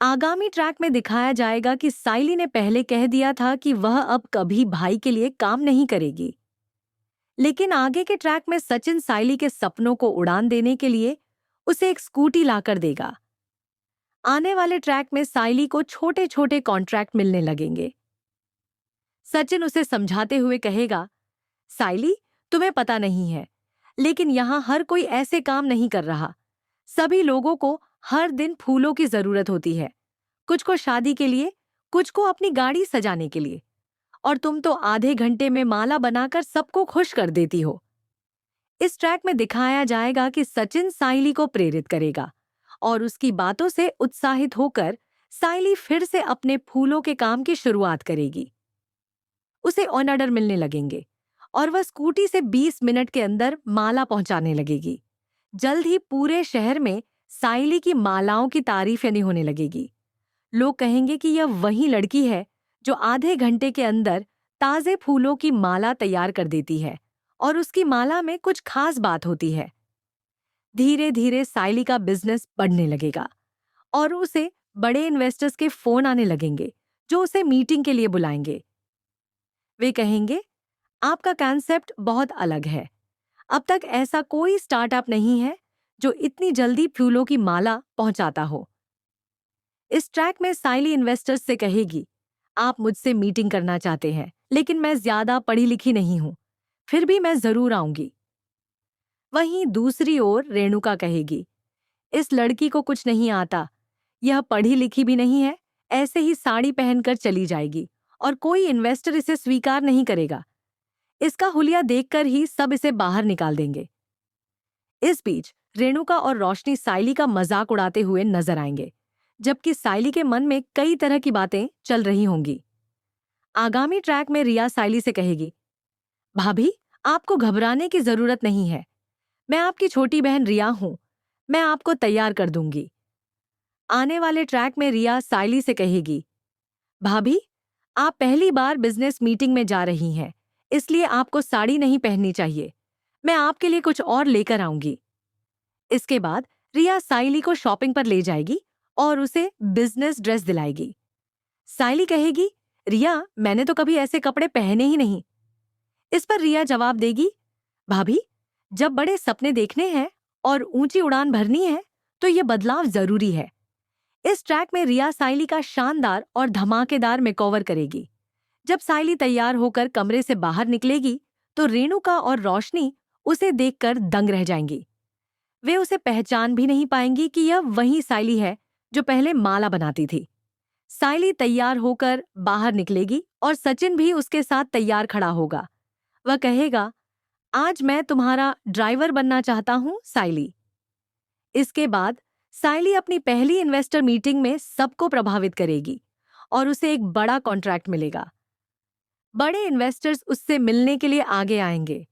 आगामी ट्रैक में दिखाया जाएगा कि साइली ने पहले कह दिया था कि वह अब कभी भाई के लिए काम नहीं करेगी, लेकिन आगे के ट्रैक में सचिन साइली के सपनों को उड़ान देने के लिए उसे एक स्कूटी लाकर देगा। आने वाले ट्रैक में साइली को छोटे छोटे कॉन्ट्रैक्ट मिलने लगेंगे। सचिन उसे समझाते हुए कहेगा, साइली, तुम्हें पता नहीं है, लेकिन यहाँ हर कोई ऐसे काम नहीं कर रहा। सभी लोगों को हर दिन फूलों की जरूरत होती है, कुछ को शादी के लिए, कुछ को अपनी गाड़ी सजाने के लिए, और तुम तो आधे घंटे में माला बनाकर सबको खुश कर देती हो। इस ट्रैक में दिखाया जाएगा कि सचिन साइली को प्रेरित करेगा और उसकी बातों से उत्साहित होकर साइली फिर से अपने फूलों के काम की शुरुआत करेगी। उसे ऑर्डर मिलने लगेंगे और वह स्कूटी से 20 मिनट के अंदर माला पहुंचाने लगेगी। जल्द ही पूरे शहर में साइली की मालाओं की तारीफें नहीं होने लगेगी। लोग कहेंगे कि यह वही लड़की है जो आधे घंटे के अंदर ताजे फूलों की माला तैयार कर देती है और उसकी माला में कुछ खास बात होती है। धीरे धीरे साइली का बिजनेस बढ़ने लगेगा और उसे बड़े इन्वेस्टर्स के फोन आने लगेंगे जो उसे मीटिंग के लिए बुलाएंगे। वे कहेंगे, आपका कॉन्सेप्ट बहुत अलग है। अब तक ऐसा कोई स्टार्टअप नहीं है जो इतनी जल्दी फूलों की माला पहुंचाता हो। इस ट्रैक में साइली इन्वेस्टर्स से कहेगी, आप मुझसे मीटिंग करना चाहते हैं, लेकिन मैं ज्यादा पढ़ी लिखी नहीं हूं, फिर भी मैं जरूर आऊंगी। वहीं दूसरी ओर रेणुका कहेगी, इस लड़की को कुछ नहीं आता, यह पढ़ी लिखी भी नहीं है, ऐसे ही साड़ी पहनकर चली जाएगी और कोई इन्वेस्टर इसे स्वीकार नहीं करेगा। इसका हुलिया देखकर ही सब इसे बाहर निकाल देंगे। इस बीच रेणुका और रोशनी साइली का मजाक उड़ाते हुए नजर आएंगे, जबकि साइली के मन में कई तरह की बातें चल रही होंगी। आगामी ट्रैक में रिया साइली से कहेगी, भाभी, आपको घबराने की जरूरत नहीं है, मैं आपकी छोटी बहन रिया हूं, मैं आपको तैयार कर दूंगी। आने वाले ट्रैक में रिया साइली से कहेगी, भाभी, आप पहली बार बिजनेस मीटिंग में जा रही हैं, इसलिए आपको साड़ी नहीं पहननी चाहिए, मैं आपके लिए कुछ और लेकर आऊंगी। इसके बाद रिया साइली को शॉपिंग पर ले जाएगी और उसे बिजनेस ड्रेस दिलाएगी। साइली कहेगी, रिया, मैंने तो कभी ऐसे कपड़े पहने ही नहीं। इस पर रिया जवाब देगी, भाभी, जब बड़े सपने देखने हैं और ऊंची उड़ान भरनी है तो ये बदलाव जरूरी है। इस ट्रैक में रिया साइली का शानदार और धमाकेदार मेकओवर करेगी। जब साइली तैयार होकर कमरे से बाहर निकलेगी तो रेणुका और रोशनी उसे देखकर दंग रह जाएंगी। वे उसे पहचान भी नहीं पाएंगी कि यह वही साइली है जो पहले माला बनाती थी। साइली तैयार होकर बाहर निकलेगी और सचिन भी उसके साथ तैयार खड़ा होगा। वह कहेगा, आज मैं तुम्हारा ड्राइवर बनना चाहता हूं, साइली। इसके बाद साइली अपनी पहली इन्वेस्टर मीटिंग में सबको प्रभावित करेगी और उसे एक बड़ा कॉन्ट्रैक्ट मिलेगा। बड़े इन्वेस्टर्स उससे मिलने के लिए आगे आएंगे